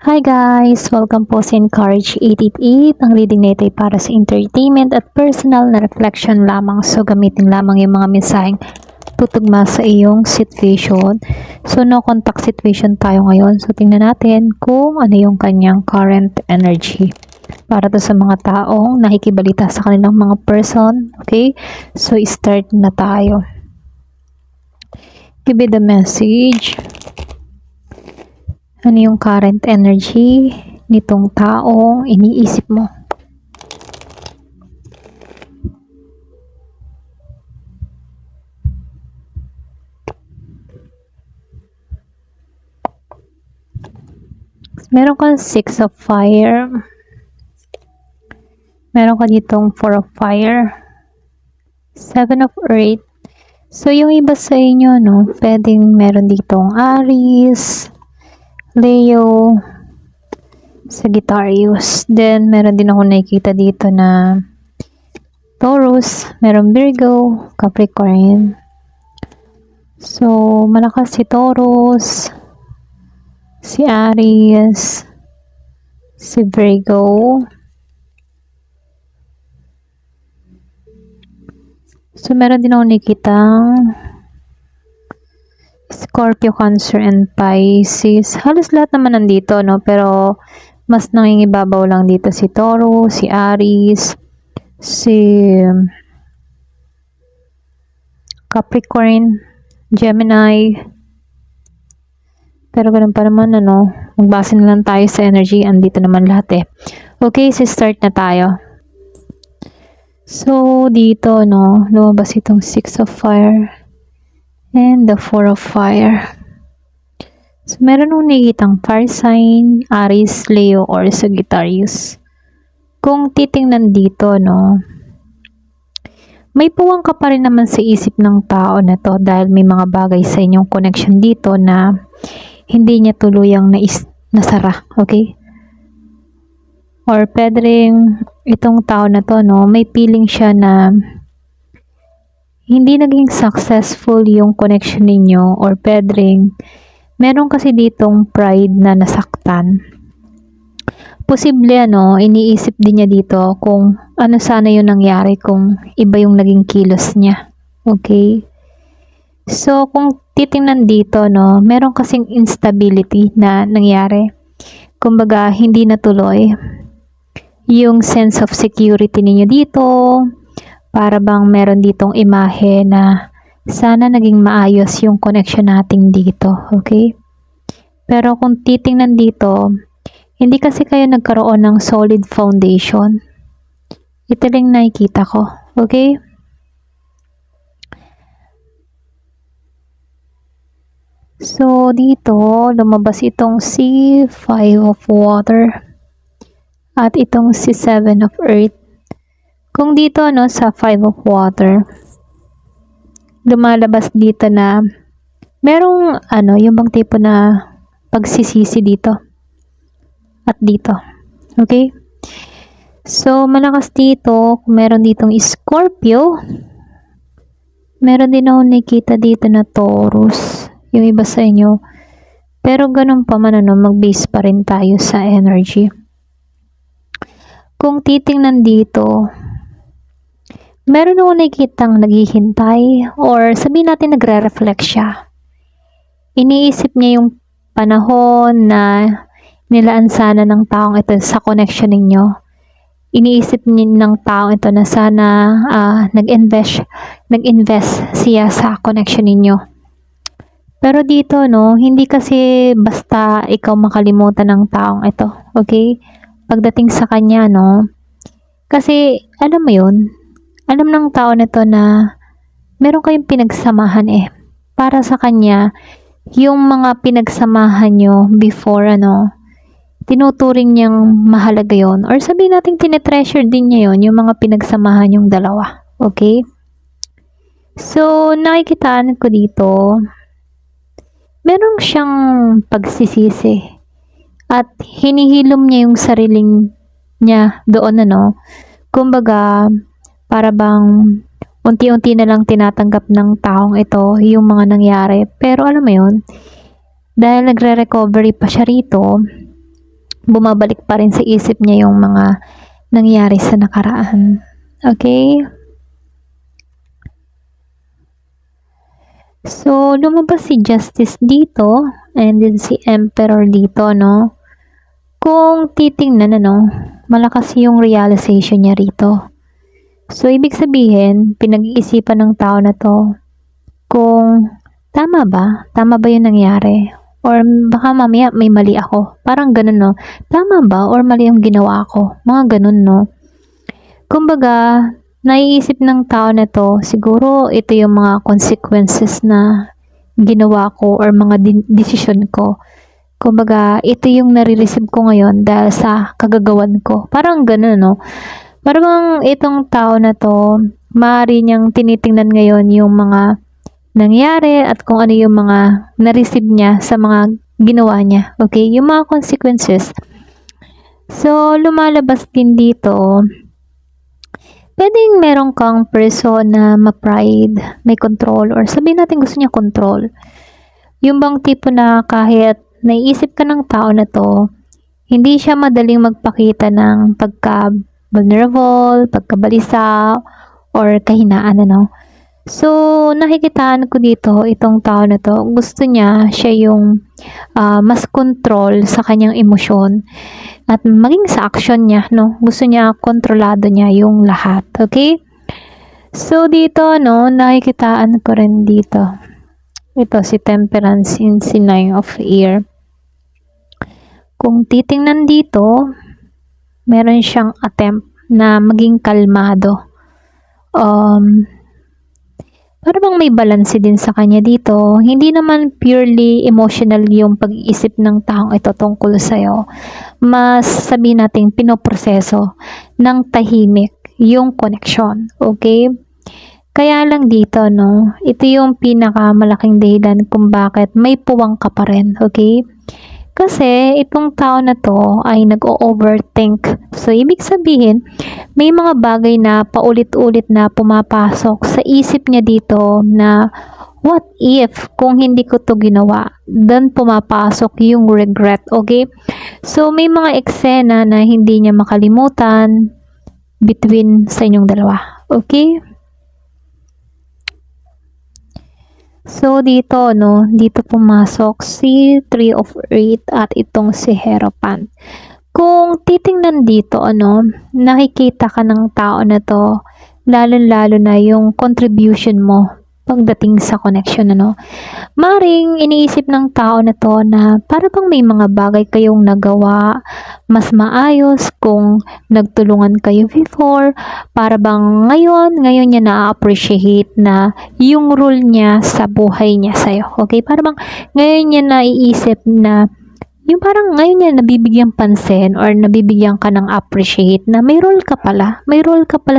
Hi guys! Welcome po sa Encourage 888. Ang reading na ito ay para sa entertainment at personal na reflection lamang. So gamitin lamang yung mga mensaheng tutugma sa iyong situation. So no contact situation tayo ngayon. So tingnan natin kung ano yung kanyang current energy. Para to sa mga taong nakikibalita sa kanilang mga person. Okay? So start na tayo. Give me the message. Ano yung current energy nitong taong iniisip mo? Meron kang 6 of fire. Meron ka ditong 4 of fire. 7 of earth. So, yung iba sa inyo, no, pwedeng meron ditong Aries, Leo, Sagittarius. Then, meron din ako nakikita dito na Taurus, meron Virgo, Capricorn. So, malakas si Taurus, si Aries, si Virgo. So, meron din ako nakikitang Scorpio, Cancer, and Pisces. Halos lahat naman nandito, no? Pero, mas nangingibabaw lang dito si Taurus, si Aries, si Capricorn, Gemini. Pero ganun pa naman, ano? Magbase na lang tayo sa energy. Andito naman lahat eh. Okay, so start na tayo. So, dito, no? Lumabas itong 6 of fire and the 4 of fire. So, meron nung nakikitang fire sign, Aries, Leo, or Sagittarius. Kung titingnan dito, no, may puwang ka pa rin naman sa isip ng tao na to dahil may mga bagay sa inyong connection dito na hindi niya tuluyang nasara, okay? Or pwede rin itong tao na to, no, may feeling siya na hindi naging successful yung connection ninyo, or pwede rin meron kasi ditong pride na nasaktan. Posible, ano, iniisip din niya dito kung ano sana yung nangyari kung iba yung naging kilos niya. Okay? So, kung titingnan dito, no, meron kasing instability na nangyari. Kumbaga, hindi natuloy yung sense of security ninyo dito. Para bang meron ditong imahe na sana naging maayos yung connection natin dito. Okay? Pero kung titingnan dito, hindi kasi kayo nagkaroon ng solid foundation. Ito lang nakikita ko. Okay? So, dito, lumabas itong si 5 of water at itong si 7 of earth. Kung dito, no, sa 5 of water, lumalabas dito na merong, ano, yung bang tipo na pagsisisi dito at dito. Okay? So, malakas dito, kung meron ditong Scorpio, meron din ako nakikita dito na Taurus, yung iba sa inyo. Pero ganun pa man, ano, mag-base pa rin tayo sa energy. Kung titingnan dito, meron ako nakikitang naghihintay, or sabihin natin nagre-reflect siya. Iniisip niya yung panahon na nilaan sana ng taong ito sa connection ninyo. Iniisip niya ng taong ito na sana nag-invest siya sa connection ninyo. Pero dito, no, hindi kasi basta ikaw makalimutan ng taong ito. Okay? Pagdating sa kanya, no, kasi alam mo yun, alam ng tao na to na meron kayong pinagsamahan eh. Para sa kanya, yung mga pinagsamahan nyo before, ano, tinuturing niyang mahalaga yon, or sabihin natin tinetreasure din niya yon, yung mga pinagsamahan yung dalawa. Okay? So, nakikitaan ko dito, meron siyang pagsisisi at hinihilom niya yung sariling niya doon, ano, kumbaga, para bang unti-unti na lang tinatanggap ng taong ito yung mga nangyari. Pero alam mo yun, dahil nagre-recovery pa siya rito, bumabalik pa rin sa isip niya yung mga nangyari sa nakaraan. Okay? So, lumabas si Justice dito, and then si Emperor dito, no? Kung titingnan, malakas yung realization niya rito. So, ibig sabihin, pinag-iisipan ng tao na to kung tama ba? Tama ba yung nangyari? Or baka mamaya may mali ako. Parang ganun, no? Tama ba? Or mali yung ginawa ko? Mga ganun, no? Kumbaga, naiisip ng tao na to, siguro ito yung mga consequences na ginawa ko or mga decision ko. Kumbaga, ito yung nare-receive ko ngayon dahil sa kagagawan ko. Parang ganun, no? Parang itong tao na to, maaari niyang tinitingnan ngayon yung mga nangyari at kung ano yung mga na-receive niya sa mga ginawa niya. Okay? Yung mga consequences. So, lumalabas din dito, pwedeng meron kang person na ma-pride, may control, or sabihin natin gusto niya control. Yung bang tipo na kahit naiisip ka ng tao na to, hindi siya madaling magpakita ng pagka-vulnerable, pagkabalisa, or kahinaan, So, nakikitaan ko dito, itong tao na to, gusto niya, siya yung mas control sa kanyang emosyon at maging sa action niya, no? Gusto niya, kontrolado niya yung lahat, okay? So, dito, nakikitaan ko rin dito. Ito, si Temperance in si Nine of Air. Kung titingnan dito, meron siyang attempt na maging kalmado. Para bang may balance din sa kanya dito. Hindi naman purely emotional yung pag-iisip ng taong ito tungkol sa'yo. Mas sabihin natin pinoproseso ng tahimik yung connection. Okay? Kaya lang dito, ito yung pinakamalaking dahilan kung bakit may puwang ka pa rin. Okay? Kasi itong tao na to ay nag-o-overthink. So, ibig sabihin, may mga bagay na paulit-ulit na pumapasok sa isip niya dito na what if kung hindi ko to ginawa? Then pumapasok yung regret, okay? So, may mga eksena na hindi niya makalimutan between sa inyong dalawa, okay? So, dito, dito pumasok si Three of Earth at itong si Hierophant. Kung titingnan dito, nakikita ka ng tao na to, lalo-lalo na yung contribution mo pagdating sa connection, Maring iniisip ng tao na to na para bang may mga bagay kayong nagawa, mas maayos kung nagtulungan kayo before, para bang ngayon niya na-appreciate na yung role niya sa buhay niya sa'yo. Okay? Para bang ngayon niya naiisip na yung parang ngayon niya nabibigyan pansin or nabibigyan ka ng appreciate na may role ka pala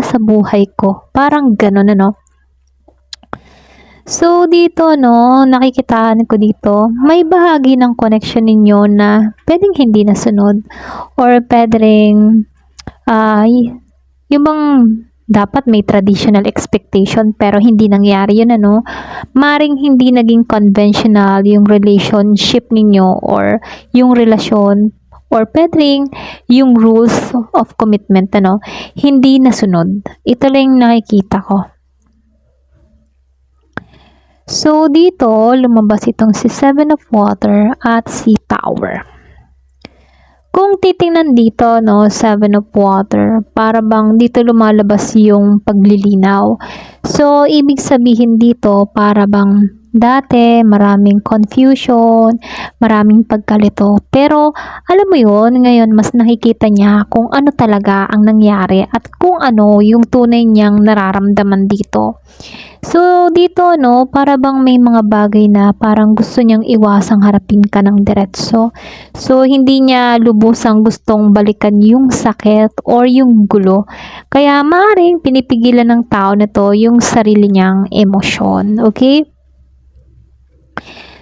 sa buhay ko. Parang ganun, So, dito, nakikitaan ko dito, may bahagi ng connection ninyo na pwedeng hindi nasunod or pwedeng, yung bang dapat may traditional expectation pero hindi nangyari yun, Maring hindi naging conventional yung relationship ninyo or yung relasyon or pwedeng yung rules of commitment, hindi nasunod. Ito lang nakikita ko. So, dito, lumabas itong si Seven of Water at si Tower. Kung titingnan dito, Seven of Water, para bang dito lumalabas yung paglilinaw. So, ibig sabihin dito, para bang dati maraming confusion, maraming pagkalito. Pero, alam mo yun, ngayon mas nakikita niya kung ano talaga ang nangyari at kung ano yung tunay niyang nararamdaman dito. So, dito, para bang may mga bagay na parang gusto niyang iwasang harapin ka ng diretso. So, hindi niya lubusang gustong balikan yung sakit or yung gulo. Kaya, maaaring pinipigilan ng tao na to yung sarili niyang emosyon. Okay?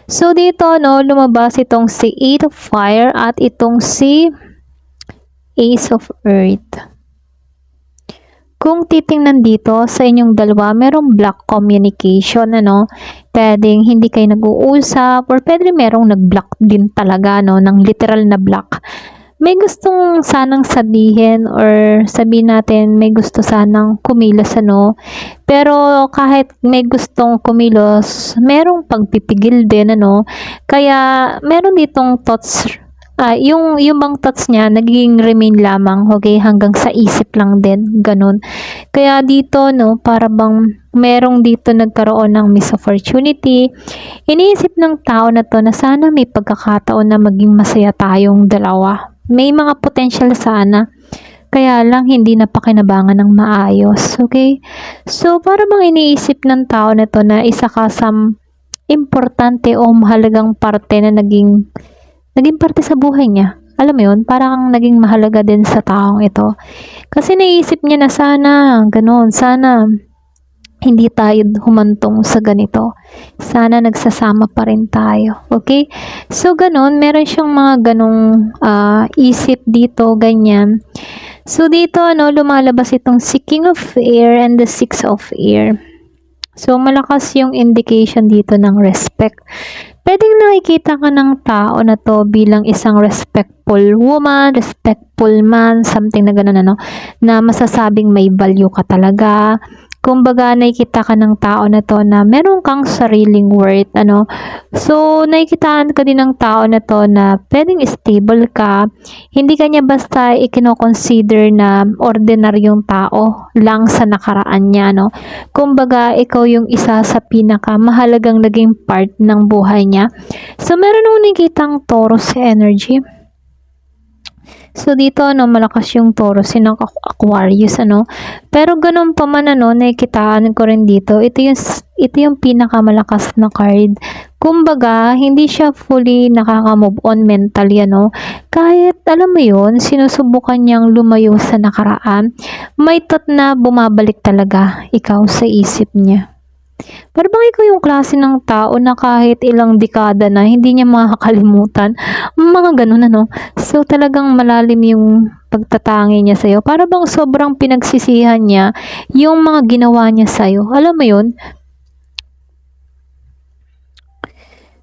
So, dito, lumabas itong si Eight of Fire at itong si Ace of Earth. Kung titingnan dito sa inyong dalawa, merong block communication, Pwedeng hindi kayo nag-uusap or pwede merong nag-block din talaga, ng literal na block. may gustong sanang sabihin or sabihin natin may gusto sanang kumilos ano. Pero kahit may gustong kumilos, merong pagpipigil din ano. Kaya meron ditong thoughts yung bang thoughts niya nagiging remain lamang, okay, hanggang sa isip lang din, ganun. Kaya dito, no, para bang merong dito nagkaroon ng miss opportunity. Iniisip ng tao na to na sana may pagkakataon na maging masaya tayong dalawa. May mga potential sana. Kaya lang hindi napakinabangan ng maayos, okay? So, para bang iniisip ng tao na to na isa ka sa importante o mahalagang parte na naging parte sa buhay niya. Alam mo yun, parang naging mahalaga din sa taong ito. Kasi naisip niya na sana, ganun, sana hindi tayo humantong sa ganito. Sana nagsasama pa rin tayo. Okay? So, ganun, meron siyang mga ganong isip dito, ganyan. So, dito, lumalabas itong King of Air and the Six of Air. So, malakas yung indication dito ng respect. Pwedeng nakikita ka ng tao na to bilang isang respectful woman, respectful man, something na gano'n na masasabing may value ka talaga. Kumbaga, nakikita ka ng tao na to na meron kang sariling worth, So, nakikitaan ka din ng tao na to na pwedeng stable ka. Hindi ka niya basta ikino-consider na ordinaryong tao lang sa nakaraan niya, Kumbaga, ikaw yung isa sa pinakamahalagang naging part ng buhay niya. So, meron akong nakikitang Taurus energy. So, dito, malakas yung Taurus, sinang Aquarius, Pero, ganun pa man, nakikitaan ko rin dito. Ito yung pinakamalakas na card. Kumbaga, hindi siya fully nakaka-move on mentally, Kahit, alam mo yun, sinusubukan niyang lumayo sa nakaraan, may thought na bumabalik talaga ikaw sa isip niya. Pero bang ikaw yung klase ng tao na kahit ilang dekada na hindi niya makakalimutan? Mga ganun So talagang malalim yung pagtatangi niya sa'yo. Para bang sobrang pinagsisihan niya yung mga ginawa niya sa'yo. Alam mo yun?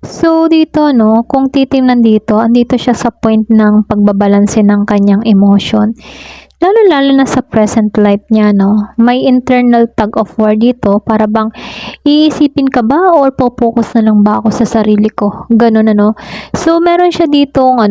So dito kung titingnan dito, andito siya sa point ng pagbabalanse ng kanyang emotion. Lalo-lalo na sa present life niya, may internal tug of war dito para bang iisipin ka ba or po-focus na lang ba ako sa sarili ko? Ganun, So, meron siya ditong,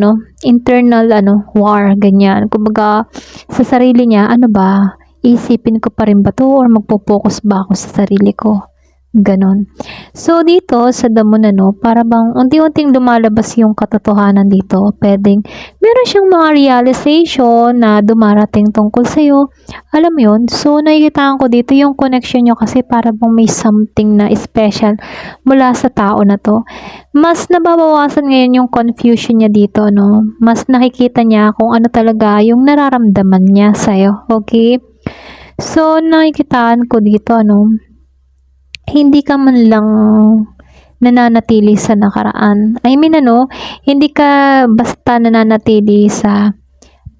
internal, war, ganyan. Kumbaga, sa sarili niya, ba, iisipin ko pa rin ba to or magpo-focus ba ako sa sarili ko? Ganon. So, dito sa damon para bang unti-unting lumalabas yung katotohanan dito. Pwedeng, meron siyang mga realization na dumarating tungkol sa'yo. Alam mo yun? So, nakikitaan ko dito yung connection nyo kasi para bang may something na special mula sa tao na to. Mas nababawasan ngayon yung confusion niya dito, Mas nakikita niya kung ano talaga yung nararamdaman niya sa'yo. Okay? So, nakikitaan ko dito, hindi ka man lang nananatili sa nakaraan. I mean, hindi ka basta nananatili sa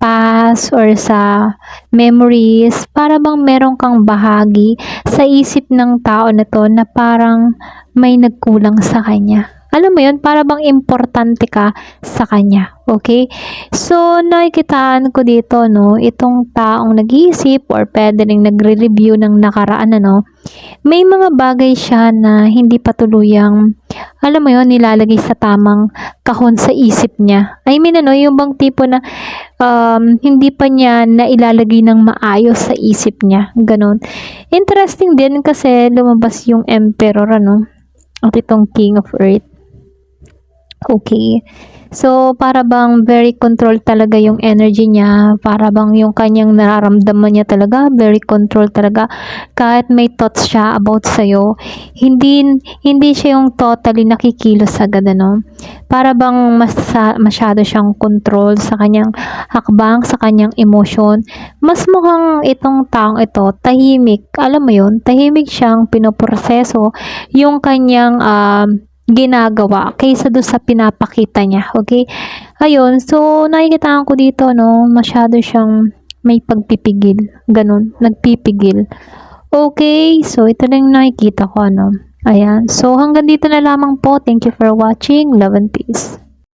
past or sa memories. Para bang meron kang bahagi sa isip ng tao na to na parang may nagkulang sa kanya. Alam mo yun, para bang importante ka sa kanya. Okay? So, nakikitaan ko dito, itong taong nag-iisip or pwede rin nagre-review ng nakaraan, may mga bagay siya na hindi pa tuluyang, alam mo yun, nilalagay sa tamang kahon sa isip niya. I mean, yung bang tipo na hindi pa niya nailalagay ng maayos sa isip niya. Ganon. Interesting din kasi lumabas yung Emperor, at itong King of Earth. Okay. So, para bang very control talaga yung energy niya. Para bang yung kanyang nararamdaman niya talaga, very control talaga. Kahit may thoughts siya about sa'yo, hindi siya yung totally nakikilos agad, Para bang masyado siyang control sa kanyang hakbang, sa kanyang emotion. Mas mukhang itong taong ito, tahimik. Alam mo yun, tahimik siyang pinoproseso yung kanyang ginagawa kaysa doon sa pinapakita niya. Okay? Ayun. So, nakikita ko dito, masyado siyang may pagpipigil. Ganun. Nagpipigil. Okay. So, ito lang nakikita ko, Ayan. So, hanggang dito na lamang po. Thank you for watching. Love and peace.